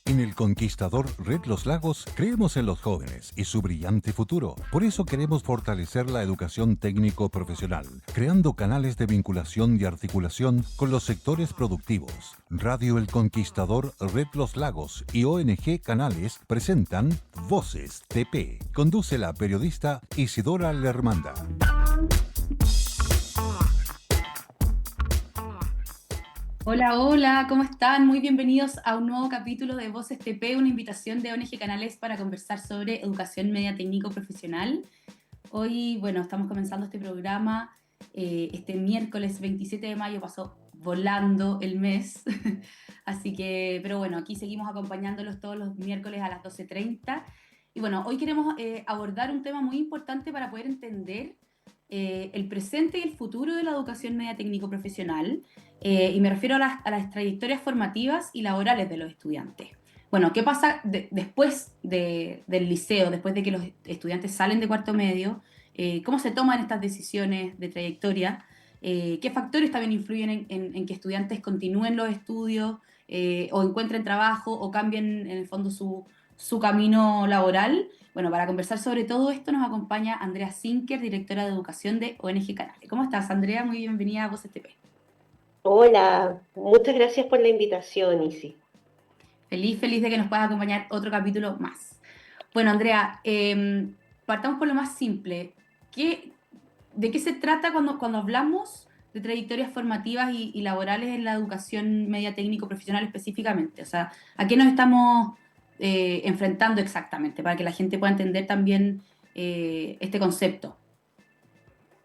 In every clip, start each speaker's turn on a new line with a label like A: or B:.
A: En El Conquistador Red Los Lagos creemos en los jóvenes y su brillante futuro. Por eso queremos fortalecer la educación técnico-profesional, creando canales de vinculación y articulación con los sectores productivos. Radio El Conquistador Red Los Lagos y ONG Canales presentan Voces TP. Conduce la periodista Isidora Lermanda.
B: Hola, hola, ¿cómo están? Muy bienvenidos a un nuevo capítulo de Voces TP, una invitación de ONG Canales para conversar sobre educación media técnico profesional. Hoy, bueno, estamos comenzando este programa. Este miércoles 27 de mayo pasó volando el mes. Así que, pero bueno, aquí seguimos acompañándolos todos los miércoles a las 12:30. Y bueno, hoy queremos abordar un tema muy importante para poder entender el presente y el futuro de la educación media técnico profesional. Y me refiero a las trayectorias formativas y laborales de los estudiantes. Bueno, ¿qué pasa después del liceo, después de que los estudiantes salen de cuarto medio? ¿Cómo se toman estas decisiones de trayectoria? ¿Qué factores también influyen en que estudiantes continúen los estudios o encuentren trabajo o cambien en el fondo su camino laboral? Bueno, para conversar sobre todo esto nos acompaña Andrea Sinker, directora de educación de ONG Canales. ¿Cómo estás, Andrea? Muy bienvenida a Voz STP.
C: Hola, muchas gracias por la invitación, Isi.
B: Feliz, feliz de que nos puedas acompañar otro capítulo más. Bueno, Andrea, partamos por lo más simple. ¿De qué se trata cuando hablamos de trayectorias formativas y laborales en la educación media técnico profesional específicamente? O sea, ¿a qué nos estamos enfrentando exactamente? Para que la gente pueda entender también este concepto.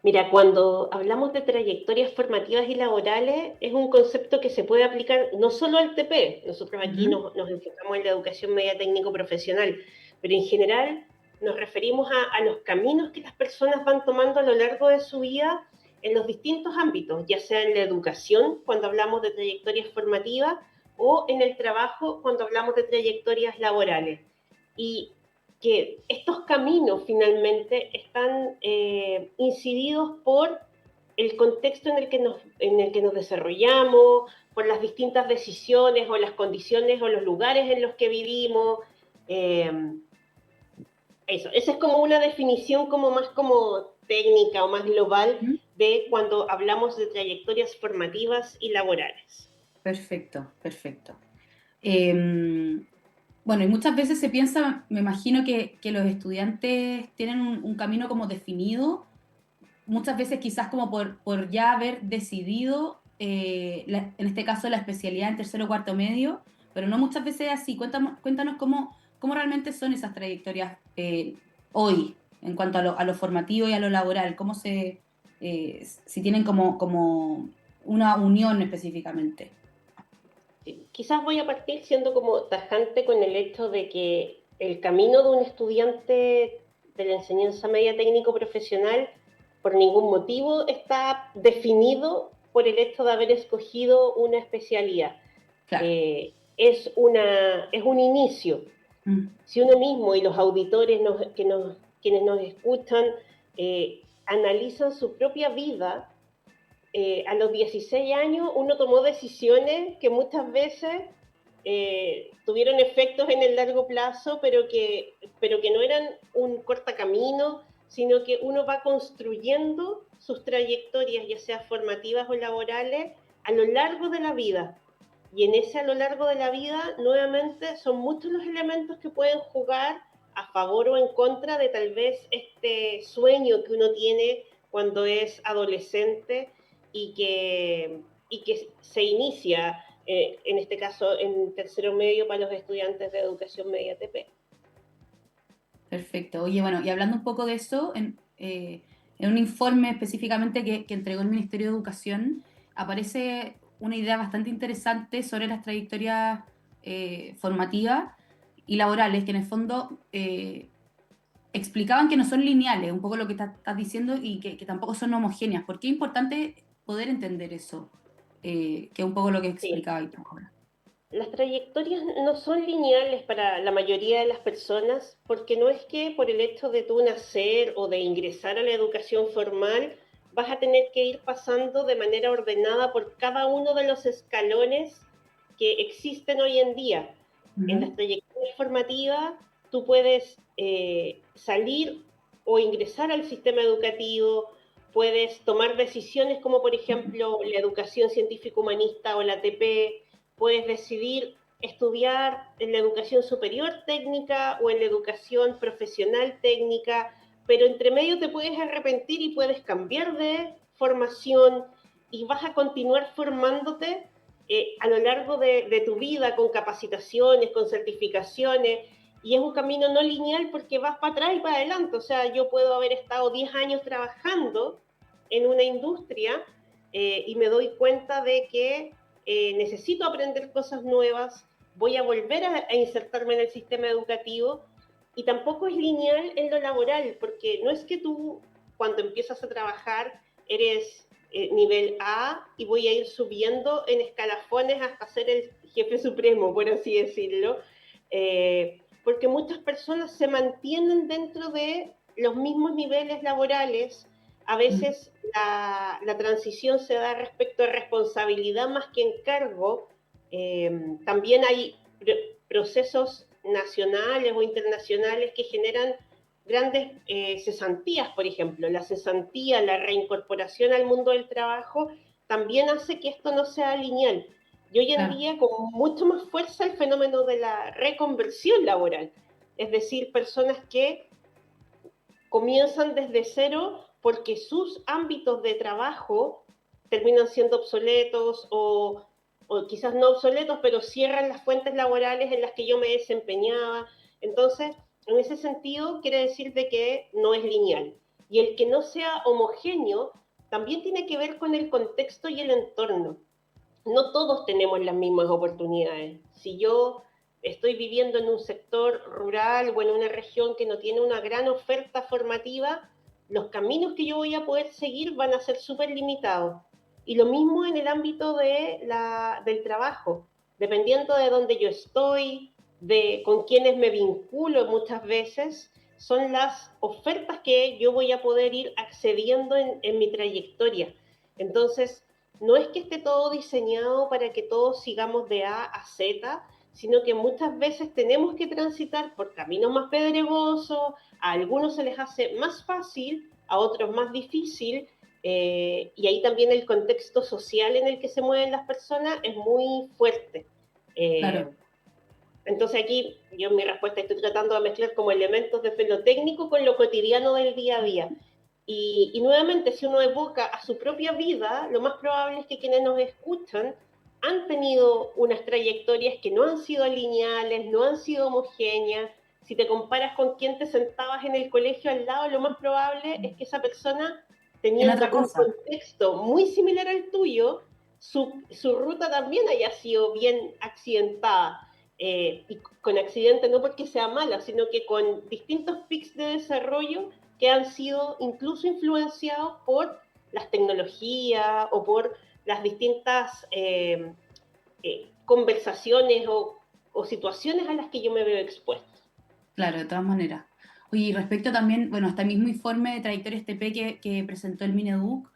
C: Mira, cuando hablamos de trayectorias formativas y laborales, es un concepto que se puede aplicar no solo al TP, nosotros aquí
B: Ujú.
C: nos enfocamos en la educación media técnico profesional, pero en general nos referimos a los caminos que las personas van tomando a lo largo de su vida en los distintos ámbitos, ya sea en la educación, cuando hablamos de trayectorias formativas, o en el trabajo, cuando hablamos de trayectorias laborales. Y que estos caminos finalmente están incididos por el contexto en el que nos desarrollamos, por las distintas decisiones o las condiciones o los lugares en los que vivimos. Eh, esa es como una definición como más como técnica o más global de cuando hablamos de trayectorias formativas y laborales.
B: Perfecto, perfecto. Bueno, y muchas veces se piensa, me imagino que los estudiantes tienen un camino como definido, muchas veces quizás como por ya haber decidido, en este caso, la especialidad en tercero o cuarto medio, pero no muchas veces así. Cuéntanos cómo realmente son esas trayectorias hoy, en cuanto a lo formativo y a lo laboral, si tienen como una unión específicamente.
C: Quizás voy a partir siendo como tajante con el hecho de que el camino de un estudiante de la enseñanza media técnico profesional por ningún motivo está definido por el hecho de haber escogido una especialidad.
B: Claro.
C: Es un inicio.
B: Mm.
C: Si uno mismo y los auditores quienes nos escuchan analizan su propia vida, a los 16 años uno tomó decisiones que muchas veces tuvieron efectos en el largo plazo, pero que no eran un cortacamino, sino que uno va construyendo sus trayectorias, ya sea formativas o laborales, a lo largo de la vida. Y en ese a lo largo de la vida, nuevamente, son muchos los elementos que pueden jugar a favor o en contra de tal vez este sueño que uno tiene cuando es adolescente y que se inicia, en este caso, en tercero medio para los estudiantes de educación media TP.
B: Perfecto. Oye, bueno, y hablando un poco de eso, en un informe específicamente que entregó el Ministerio de Educación, aparece una idea bastante interesante sobre las trayectorias formativas y laborales, que en el fondo explicaban que no son lineales, un poco lo que estás diciendo, y que tampoco son homogéneas. ¿Por qué es importante poder entender eso? Que es un poco lo que
C: Sí.
B: explicaba ahora.
C: Las trayectorias no son lineales para la mayoría de las personas porque no es que por el hecho de tú nacer o de ingresar a la educación formal vas a tener que ir pasando de manera ordenada por cada uno de los escalones que existen hoy en día. En las trayectorias formativas tú puedes salir o ingresar al sistema educativo, puedes tomar decisiones como por ejemplo la educación científico-humanista o la TP, puedes decidir estudiar en la educación superior técnica o en la educación profesional técnica, pero entre medio te puedes arrepentir y puedes cambiar de formación y vas a continuar formándote a lo largo de tu vida con capacitaciones, con certificaciones, y es un camino no lineal porque vas para atrás y para adelante. O sea, yo puedo haber estado 10 años trabajando en una industria y me doy cuenta de que necesito aprender cosas nuevas, voy a volver a insertarme en el sistema educativo y tampoco es lineal en lo laboral, porque no es que tú cuando empiezas a trabajar eres nivel A y voy a ir subiendo en escalafones hasta ser el jefe supremo, por así decirlo, porque muchas personas se mantienen dentro de los mismos niveles laborales. A veces la transición se da respecto a responsabilidad más que encargo. También hay procesos nacionales o internacionales que generan grandes cesantías, por ejemplo. La cesantía, la reincorporación al mundo del trabajo, también hace que esto no sea lineal. Y hoy en día, con mucho más fuerza, el fenómeno de la reconversión laboral. Es decir, personas que comienzan desde cero porque sus ámbitos de trabajo terminan siendo obsoletos o quizás no obsoletos, pero cierran las fuentes laborales en las que yo me desempeñaba. Entonces, en ese sentido, quiere decir de que no es lineal. Y el que no sea homogéneo también tiene que ver con el contexto y el entorno. No todos tenemos las mismas oportunidades. Si yo estoy viviendo en un sector rural o en una región que no tiene una gran oferta formativa, los caminos que yo voy a poder seguir van a ser súper limitados. Y lo mismo en el ámbito del trabajo, dependiendo de dónde yo estoy, de con quienes me vinculo muchas veces, son las ofertas que yo voy a poder ir accediendo en mi trayectoria. Entonces, no es que esté todo diseñado para que todos sigamos de A a Z, sino que muchas veces tenemos que transitar por caminos más pedregosos, a algunos se les hace más fácil, a otros más difícil, y ahí también el contexto social en el que se mueven las personas es muy fuerte.
B: Claro.
C: Entonces aquí yo en mi respuesta estoy tratando de mezclar como elementos de lo técnico con lo cotidiano del día a día. Y nuevamente, si uno evoca a su propia vida, lo más probable es que quienes nos escuchan han tenido unas trayectorias que no han sido lineales, no han sido homogéneas. Si te comparas con quien te sentabas en el colegio al lado, lo más probable es que esa persona,
B: En otra
C: teniendo un
B: cosa.
C: contexto muy similar al tuyo, su ruta también haya sido bien accidentada. Y con accidente no porque sea mala, sino que con distintos pics de desarrollo que han sido incluso influenciados por las tecnologías o por las distintas conversaciones o situaciones a las que yo me veo expuesto.
B: Claro, de todas maneras. Oye, y respecto también, bueno, a este mismo informe de trayectorias TP que presentó el Mineduc,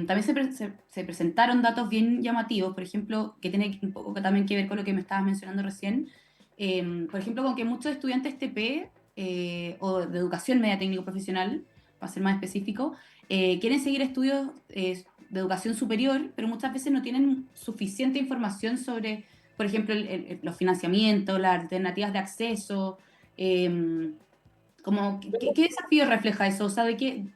B: también se presentaron datos bien llamativos, por ejemplo, que tiene un poco también que ver con lo que me estabas mencionando recién. Por ejemplo, con que muchos estudiantes TP o de educación media técnico profesional, para ser más específico, quieren seguir estudios de educación superior, pero muchas veces no tienen suficiente información sobre, por ejemplo, los financiamientos, las alternativas de acceso. Eh, ¿qué desafío refleja eso? O sea, qué,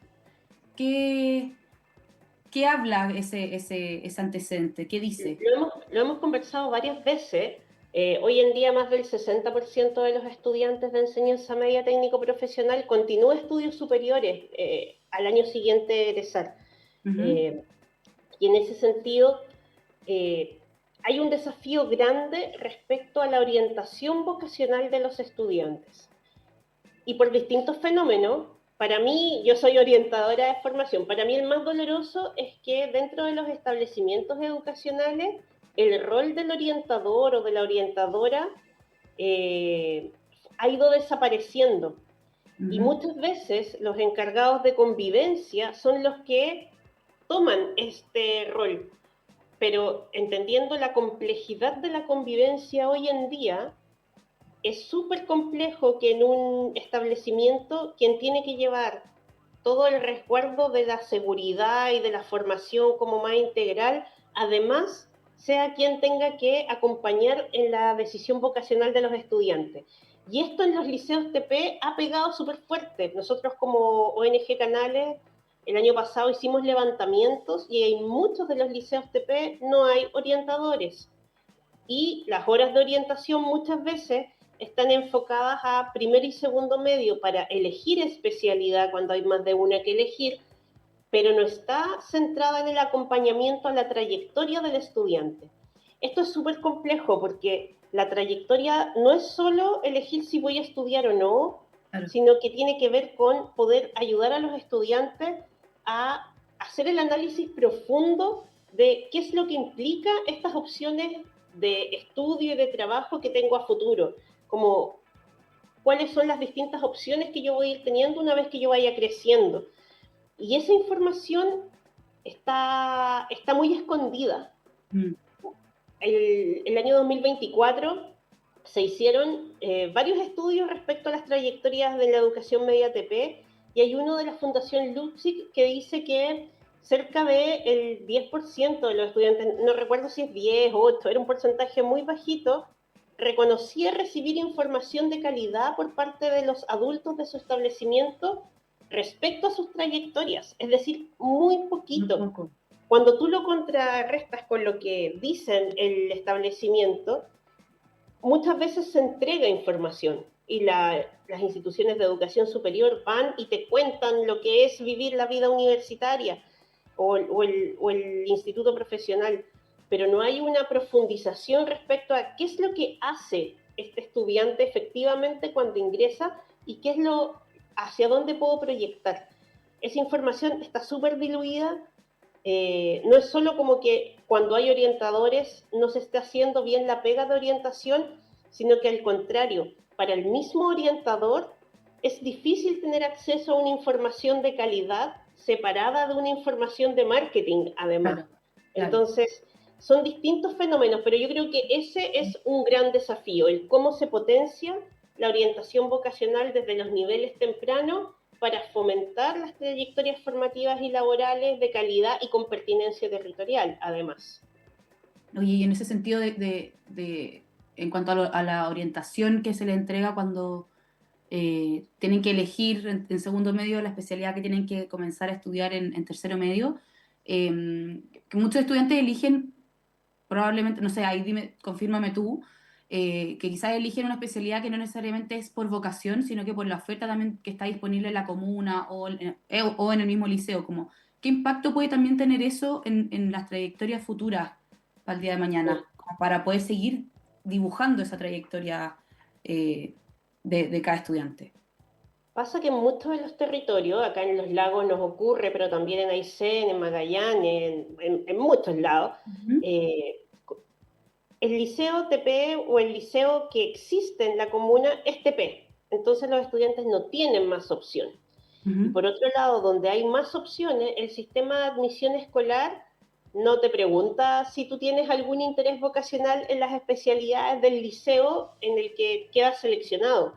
B: qué habla ese antecedente? ¿Qué dice?
C: Lo hemos conversado varias veces. Hoy en día más del 60% de los estudiantes de enseñanza media técnico profesional continúa estudios superiores al año siguiente de egresar.
B: Ujú.
C: Y en ese sentido, hay un desafío grande respecto a la orientación vocacional de los estudiantes. Y por distintos fenómenos, para mí, yo soy orientadora de formación, para mí el más doloroso es que dentro de los establecimientos educacionales, el rol del orientador o de la orientadora ha ido desapareciendo. Y
B: Ujú.
C: muchas veces los encargados de convivencia son los que toman este rol, pero entendiendo la complejidad de la convivencia hoy en día, es súper complejo que en un establecimiento quien tiene que llevar todo el resguardo de la seguridad y de la formación como más integral, además sea quien tenga que acompañar en la decisión vocacional de los estudiantes. Y esto en los liceos TP ha pegado súper fuerte. Nosotros como ONG Canales, el año pasado hicimos levantamientos y en muchos de los liceos TP no hay orientadores. Y las horas de orientación muchas veces están enfocadas a primer y segundo medio para elegir especialidad cuando hay más de una que elegir, pero no está centrada en el acompañamiento a la trayectoria del estudiante. Esto es súper complejo porque la trayectoria no es solo elegir si voy a estudiar o no,
B: Claro.
C: sino que tiene que ver con poder ayudar a los estudiantes a hacer el análisis profundo de qué es lo que implica estas opciones de estudio y de trabajo que tengo a futuro, como cuáles son las distintas opciones que yo voy a ir teniendo una vez que yo vaya creciendo. Y esa información está muy escondida.
B: Mm.
C: El año 2024 se hicieron varios estudios respecto a las trayectorias de la educación media TP y hay uno de la Fundación Luxic que dice que cerca del 10% de los estudiantes, no recuerdo si es 10 o 8, era un porcentaje muy bajito, reconocía recibir información de calidad por parte de los adultos de su establecimiento respecto a sus trayectorias, es decir, muy poquito. Cuando tú lo contrarrestas con lo que dicen el establecimiento, muchas veces se entrega información y las instituciones de educación superior van y te cuentan lo que es vivir la vida universitaria o el instituto profesional, pero no hay una profundización respecto a qué es lo que hace este estudiante efectivamente cuando ingresa y qué es hacia dónde puedo proyectar. Esa información está súper diluida. No es solo como que cuando hay orientadores no se esté haciendo bien la pega de orientación, sino que al contrario, para el mismo orientador es difícil tener acceso a una información de calidad separada de una información de marketing, además.
B: Claro, claro.
C: Entonces, son distintos fenómenos, pero yo creo que ese es un gran desafío, el cómo se potencia la orientación vocacional desde los niveles tempranos para fomentar las trayectorias formativas y laborales de calidad y con pertinencia territorial, además.
B: Oye, y en ese sentido en cuanto a la orientación que se le entrega cuando tienen que elegir en segundo medio la especialidad que tienen que comenzar a estudiar en tercero medio, que muchos estudiantes eligen probablemente, no sé, ahí dime, confírmame tú, que quizás eligen una especialidad que no necesariamente es por vocación, sino que por la oferta también que está disponible en la comuna o en el mismo liceo. Como, ¿qué impacto puede también tener eso en las trayectorias futuras para el día de mañana? Como para poder seguir dibujando esa trayectoria de cada estudiante.
C: Pasa que en muchos de los territorios, acá en los lagos nos ocurre, pero también en Aysén, en Magallanes, en muchos lados,
B: Ujú,
C: eh, el liceo TP o el liceo que existe en la comuna es TP. Entonces los estudiantes no tienen más opciones. Y
B: ujú.
C: por otro lado, donde hay más opciones, el sistema de admisión escolar no te pregunta si tú tienes algún interés vocacional en las especialidades del liceo en el que quedas seleccionado.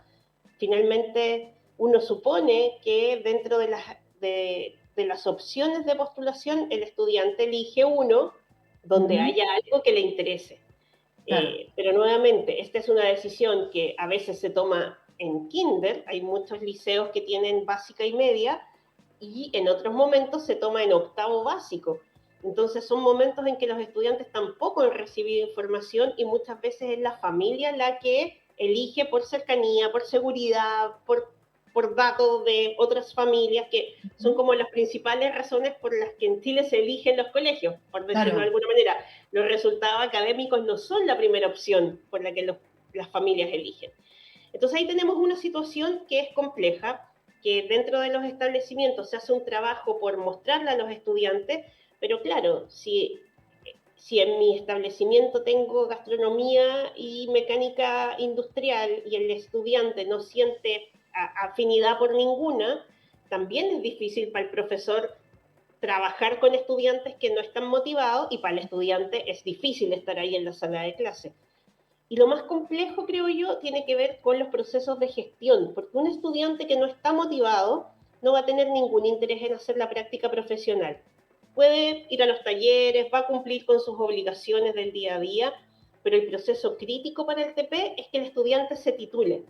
C: Finalmente, uno supone que dentro de las opciones de postulación, el estudiante elige uno donde
B: Ujú,
C: haya algo que le interese.
B: claro,
C: Pero nuevamente, esta es una decisión que a veces se toma en kinder, hay muchos liceos que tienen básica y media, y en otros momentos se toma en octavo básico. Entonces son momentos en que los estudiantes tampoco han recibido información y muchas veces es la familia la que elige por cercanía, por seguridad, por datos de otras familias, que son
B: ujú,
C: como las principales razones por las que en Chile se eligen los colegios, por decirlo de
B: claro.
C: alguna manera. Los resultados académicos no son la primera opción por la que las familias eligen. Entonces ahí tenemos una situación que es compleja, que dentro de los establecimientos se hace un trabajo por mostrarla a los estudiantes, pero claro, si en mi establecimiento tengo gastronomía y mecánica industrial y el estudiante no siente afinidad por ninguna, también es difícil para el profesor trabajar con estudiantes que no están motivados y para el estudiante es difícil estar ahí en la sala de clase. Y lo más complejo, creo yo, tiene que ver con los procesos de gestión, porque un estudiante que no está motivado no va a tener ningún interés en hacer la práctica profesional. Puede ir a los talleres, va a cumplir con sus obligaciones del día a día, pero el proceso crítico para el TP es que el estudiante se titule. En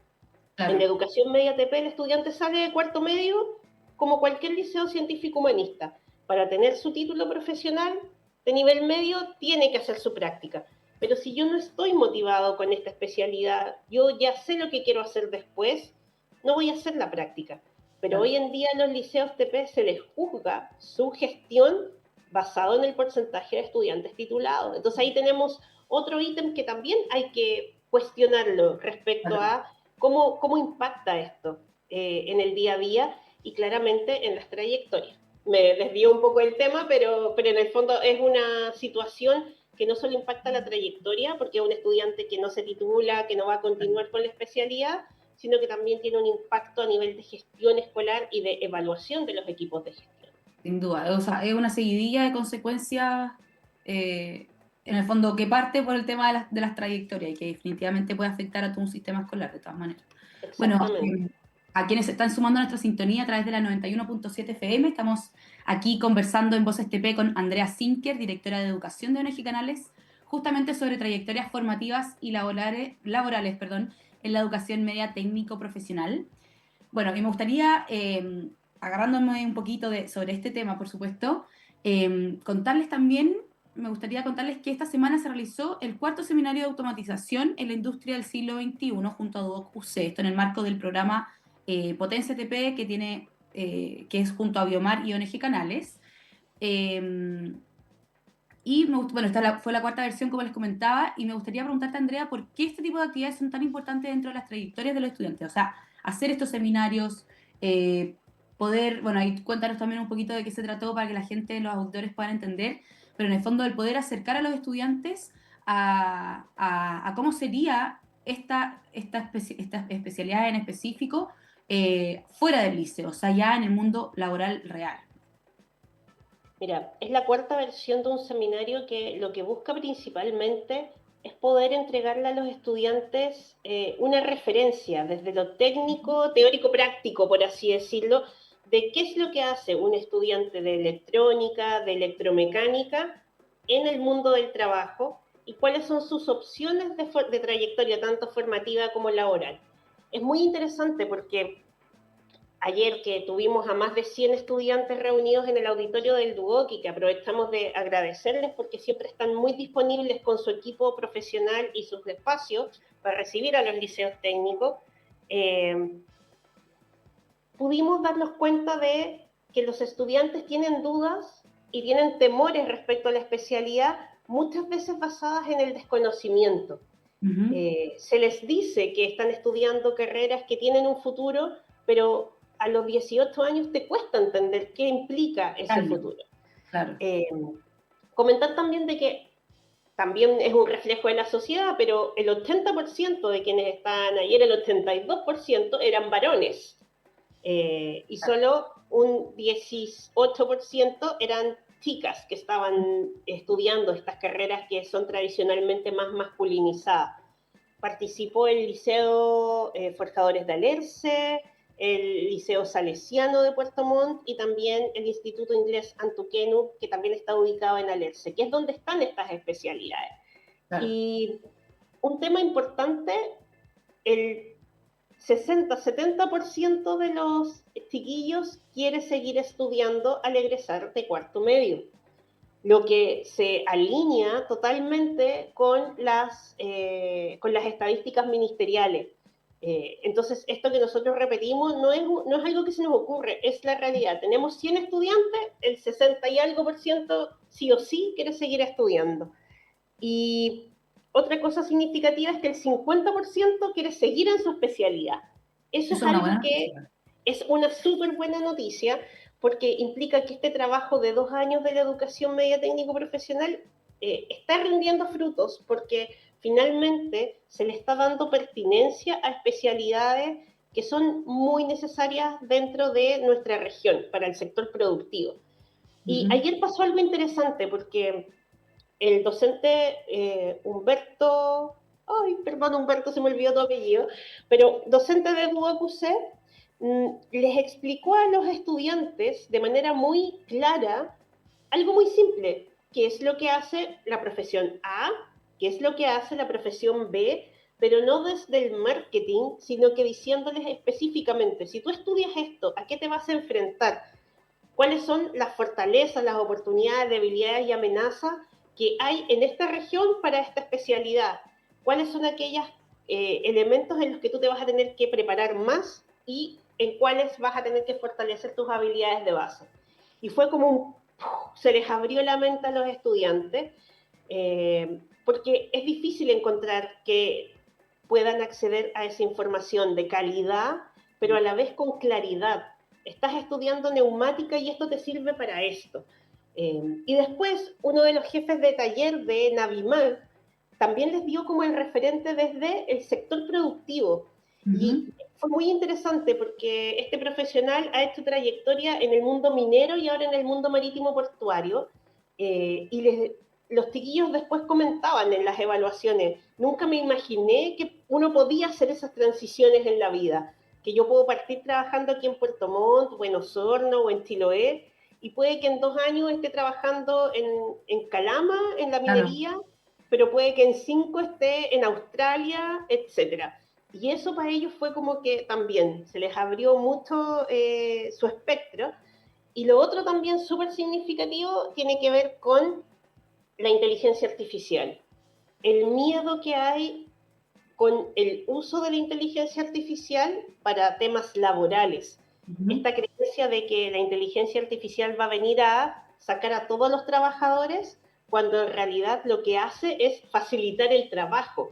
C: la
B: Claro,
C: educación media TP el estudiante sale de cuarto medio como cualquier liceo científico humanista. Para tener su título profesional de nivel medio tiene que hacer su práctica. Pero si yo no estoy motivado con esta especialidad, yo ya sé lo que quiero hacer después, no voy a hacer la práctica. Pero
B: claro.
C: hoy en día a los liceos TP se les juzga su gestión basado en el porcentaje de estudiantes titulados. Entonces ahí tenemos otro ítem que también hay que cuestionarlo respecto
B: Claro.
C: a cómo impacta esto en el día a día y claramente en las trayectorias. Me desvío un poco del tema, pero en el fondo es una situación que no solo impacta la trayectoria, porque es un estudiante que no se titula, que no va a continuar con la especialidad, sino que también tiene un impacto a nivel de gestión escolar y de evaluación de los equipos de gestión.
B: Sin duda. O sea, es una seguidilla de consecuencias, eh, en el fondo, que parte por el tema de las trayectorias y que definitivamente puede afectar a todo un sistema escolar, de todas maneras. Bueno,
C: Exactamente.
B: a quienes se están sumando a nuestra sintonía a través de la 91.7 FM, estamos aquí conversando en Voces TP con Andrea Sinker, directora de Educación de ONG Canales, justamente sobre trayectorias formativas y laborales, perdón, en la educación media técnico-profesional. Bueno, y me gustaría, agarrándome un poquito sobre este tema, por supuesto, contarles también, me gustaría contarles que esta semana se realizó el cuarto seminario de automatización en la industria del siglo XXI junto a Duoc UC, esto en el marco del programa Potencia TP que es junto a Biomar y ONG Canales. Eh, bueno, fue la cuarta versión, como les comentaba, y me gustaría preguntarte, Andrea, ¿por qué este tipo de actividades son tan importantes dentro de las trayectorias de los estudiantes? O sea, hacer estos seminarios, eh, poder, bueno, ahí cuéntanos también un poquito de qué se trató para que la gente, los auditores puedan entender, pero en el fondo el poder acercar a los estudiantes a cómo sería esta especialidad en específico fuera del liceo, o sea, ya en el mundo laboral real.
C: Mira, es la cuarta versión de un seminario que lo que busca principalmente es poder entregarle a los estudiantes una referencia desde lo técnico, teórico, práctico, por así decirlo, de qué es lo que hace un estudiante de electrónica, de electromecánica en el mundo del trabajo y cuáles son sus opciones de trayectoria, tanto formativa como laboral. Es muy interesante porque ayer que tuvimos a más de 100 estudiantes reunidos en el auditorio del Duoc y que aprovechamos de agradecerles porque siempre están muy disponibles con su equipo profesional y sus espacios para recibir a los liceos técnicos, pudimos darnos cuenta de que los estudiantes tienen dudas y tienen temores respecto a la especialidad, muchas veces basadas en el desconocimiento.
B: Ujú.
C: Se les dice que están estudiando carreras que tienen un futuro, pero a los 18 años te cuesta entender qué implica ese
B: Claro,
C: futuro.
B: claro.
C: Eh, Comentar también de que también es un reflejo de la sociedad, pero el 80% de quienes estaban ayer, el 82% eran varones, y solo un 18% eran chicas que estaban estudiando estas carreras que son tradicionalmente más masculinizadas. Participó el Liceo Forjadores de Alerce, el Liceo Salesiano de Puerto Montt y también el Instituto Inglés Antuquenu, que también está ubicado en Alerce, que es donde están estas especialidades.
B: Claro.
C: Y un tema importante, el 60-70% de los chiquillos quiere seguir estudiando al egresar de cuarto medio, lo que se alinea totalmente con las estadísticas ministeriales. Entonces, esto que nosotros repetimos no es algo que se nos ocurre, es la realidad. Tenemos 100 estudiantes, el 60 y algo por ciento sí o sí quiere seguir estudiando. Y otra cosa significativa es que el 50% quiere seguir en su especialidad. Eso
B: Eso
C: es
B: es una buena
C: algo que
B: noticia.
C: es una súper buena noticia porque implica que este trabajo de 2 años de la educación media técnico profesional está rindiendo frutos porque finalmente se le está dando pertinencia a especialidades que son muy necesarias dentro de nuestra región para el sector productivo. Y
B: Ujú.
C: ayer pasó algo interesante porque el docente Humberto, ay, perdón Humberto, se me olvidó tu apellido, pero docente de Duoc les explicó a los estudiantes de manera muy clara algo muy simple, qué es lo que hace la profesión A, qué es lo que hace la profesión B, pero no desde el marketing, sino que diciéndoles específicamente, si tú estudias esto, ¿a qué te vas a enfrentar? ¿Cuáles son las fortalezas, las oportunidades, debilidades y amenazas que hay en esta región para esta especialidad? ¿Cuáles son aquellos elementos en los que tú te vas a tener que preparar más y en cuáles vas a tener que fortalecer tus habilidades de base? Y fue como se les abrió la mente a los estudiantes, porque es difícil encontrar que puedan acceder a esa información de calidad, pero a la vez con claridad. Estás estudiando neumática y esto te sirve para esto. Y después, uno de los jefes de taller de Navimar también les dio como el referente desde el sector productivo. Y fue muy interesante porque este profesional ha hecho trayectoria en el mundo minero y ahora en el mundo marítimo portuario. Los chiquillos después comentaban en las evaluaciones, nunca me imaginé que uno podía hacer esas transiciones en la vida, que yo puedo partir trabajando aquí en Puerto Montt, o en Osorno, o en Chiloé, y puede que en 2 años esté trabajando en Calama, en la
B: Claro.
C: minería, pero puede que en 5 esté en Australia, etcétera. Y eso para ellos fue como que también se les abrió mucho su espectro. Y lo otro también súper significativo tiene que ver con la inteligencia artificial. El miedo que hay con el uso de la inteligencia artificial para temas laborales. Esta creencia de que la inteligencia artificial va a venir a sacar a todos los trabajadores, cuando en realidad lo que hace es facilitar el trabajo.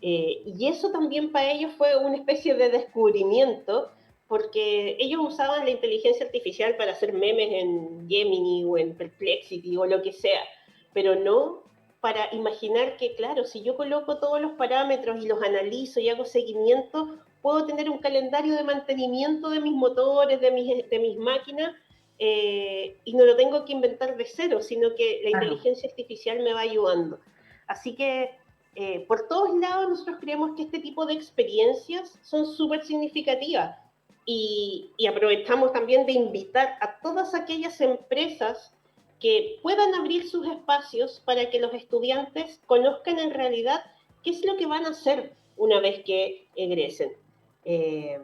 C: Y eso también para ellos fue una especie de descubrimiento, porque ellos usaban la inteligencia artificial para hacer memes en Gemini o en Perplexity o lo que sea, pero no para imaginar que, claro, si yo coloco todos los parámetros y los analizo y hago seguimiento, puedo tener un calendario de mantenimiento de mis motores, de mis máquinas, y no lo tengo que inventar de cero, sino que la
B: Claro.
C: inteligencia artificial me va ayudando. Así que por todos lados nosotros creemos que este tipo de experiencias son súper significativas y aprovechamos también de invitar a todas aquellas empresas que puedan abrir sus espacios para que los estudiantes conozcan en realidad qué es lo que van a hacer una vez que egresen. Eh,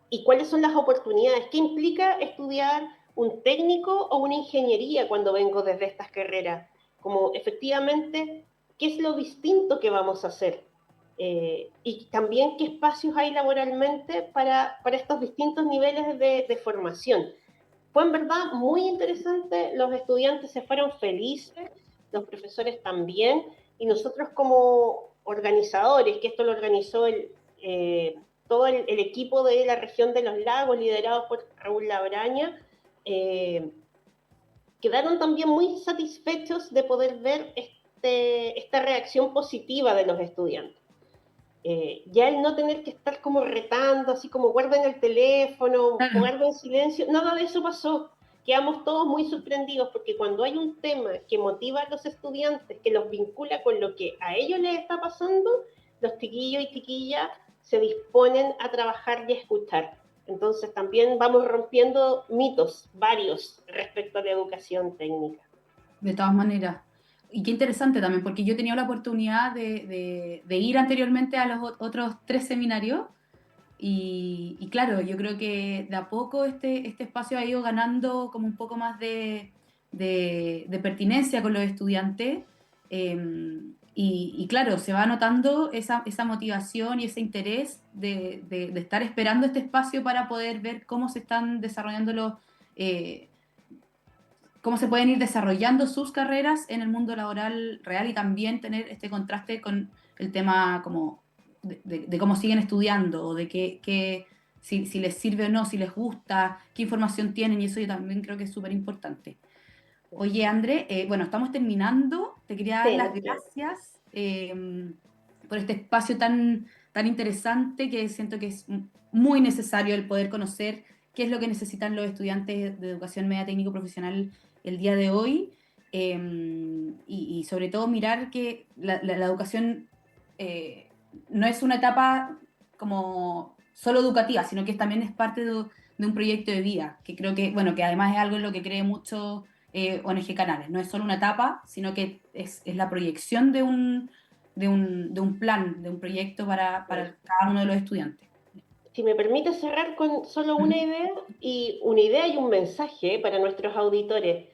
C: y cuáles son las oportunidades, qué implica estudiar un técnico o una ingeniería cuando vengo desde estas carreras, como efectivamente qué es lo distinto que vamos a hacer. Y también qué espacios hay laboralmente para estos distintos niveles de formación. Fue en verdad muy interesante, los estudiantes se fueron felices, los profesores también, y nosotros como organizadores, que esto lo organizó todo el equipo de la región de los lagos, liderado por Raúl Labraña, eh, quedaron también muy satisfechos de poder ver esta reacción positiva de los estudiantes. Ya el no tener que estar como retando, así como guarden el teléfono,
B: Claro.
C: guarden silencio, nada de eso pasó. Quedamos todos muy sorprendidos porque cuando hay un tema que motiva a los estudiantes, que los vincula con lo que a ellos les está pasando, los chiquillos y chiquillas se disponen a trabajar y a escuchar. Entonces también vamos rompiendo mitos, varios, respecto a la educación técnica.
B: De todas maneras. Y qué interesante también, porque yo he tenido la oportunidad de ir anteriormente a los otros 3 seminarios y claro, yo creo que de a poco este espacio ha ido ganando como un poco más de pertinencia con los estudiantes. Y claro, se va notando esa motivación y ese interés de estar esperando este espacio para poder ver cómo se están desarrollando eh, cómo se pueden ir desarrollando sus carreras en el mundo laboral real y también tener este contraste con el tema como de cómo siguen estudiando o de si les sirve o no, si les gusta, qué información tienen y eso yo también creo que es súper importante. Oye, André, bueno, estamos terminando. Te quería dar
C: Sí,
B: las
C: nos queda.
B: gracias por este espacio tan interesante que siento que es muy necesario el poder conocer qué es lo que necesitan los estudiantes de educación media técnico profesional el día de hoy y sobre todo mirar que la educación no es una etapa como solo educativa, sino que también es parte de un proyecto de vida, que creo que, bueno, que además es algo en lo que cree mucho ONG Canales. No es solo una etapa, sino que es la proyección de un plan, de un proyecto para cada uno de los estudiantes.
C: Si me permite cerrar con solo una idea y un mensaje para nuestros auditores.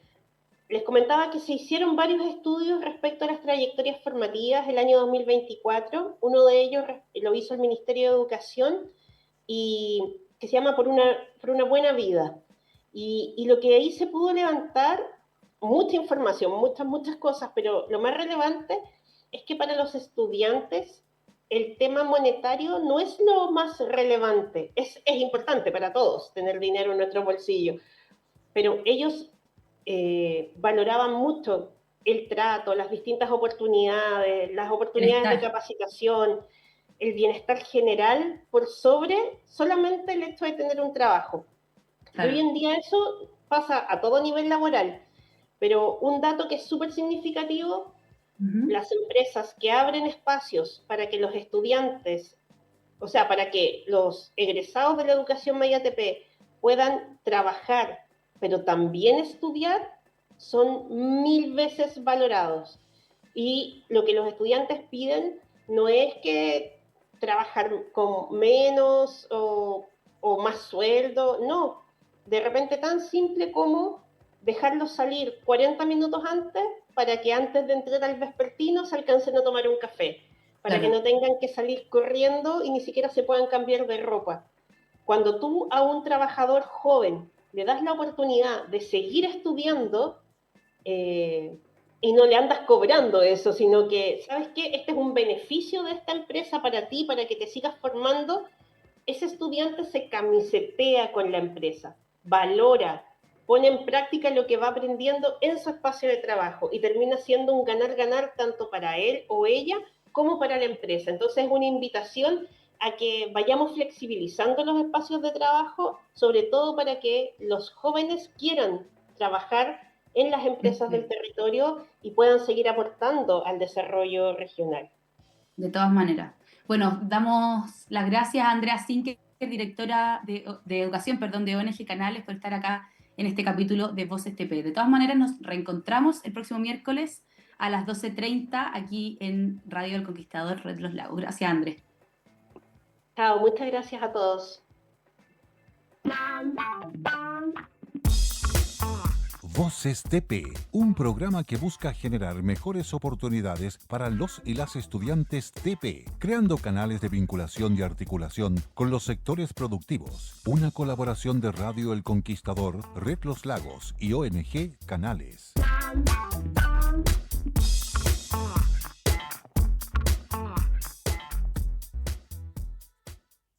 C: Les comentaba que se hicieron varios estudios respecto a las trayectorias formativas el año 2024. Uno de ellos lo hizo el Ministerio de Educación y que se llama Por una buena vida. Y lo que ahí se pudo levantar, mucha información, muchas cosas, pero lo más relevante es que para los estudiantes el tema monetario no es lo más relevante. Es importante para todos tener dinero en nuestro bolsillo, pero ellos valoraban mucho el trato, las distintas oportunidades, las oportunidades de capacitación, el bienestar general, por sobre solamente el hecho de tener un trabajo. Claro. Y hoy en día eso pasa a todo nivel laboral, pero un dato que es súper significativo, las empresas que abren espacios para que los estudiantes, o sea, para que los egresados de la educación media ATP puedan trabajar, pero también estudiar, son 1000 veces valorados. Y lo que los estudiantes piden no es que trabajar con menos o más sueldo, no. De repente tan simple como dejarlos salir 40 minutos antes para que antes de entrar al vespertino se alcancen a tomar un café, para que no tengan que salir corriendo y ni siquiera se puedan cambiar de ropa. Cuando tú a un trabajador joven le das la oportunidad de seguir estudiando y no le andas cobrando eso, sino que, ¿sabes qué? Este es un beneficio de esta empresa para ti, para que te sigas formando. Ese estudiante se camisetea con la empresa, valora, pone en práctica lo que va aprendiendo en su espacio de trabajo y termina siendo un ganar-ganar tanto para él o ella como para la empresa. Entonces es una invitación a que vayamos flexibilizando los espacios de trabajo, sobre todo para que los jóvenes quieran trabajar en las empresas del territorio y puedan seguir aportando al desarrollo regional.
B: De todas maneras. Bueno, damos las gracias a Andrea Sinque, directora de Educación, de ONG Canales, por estar acá en este capítulo de Voces TP. De todas maneras, nos reencontramos el próximo miércoles a las 12:30 aquí en Radio El Conquistador, Red Los Lagos. Gracias, Andrés.
C: Chao, muchas gracias a todos.
A: Voces TP, un programa que busca generar mejores oportunidades para los y las estudiantes TP, creando canales de vinculación y articulación con los sectores productivos. Una colaboración de Radio El Conquistador, Red Los Lagos y ONG Canales.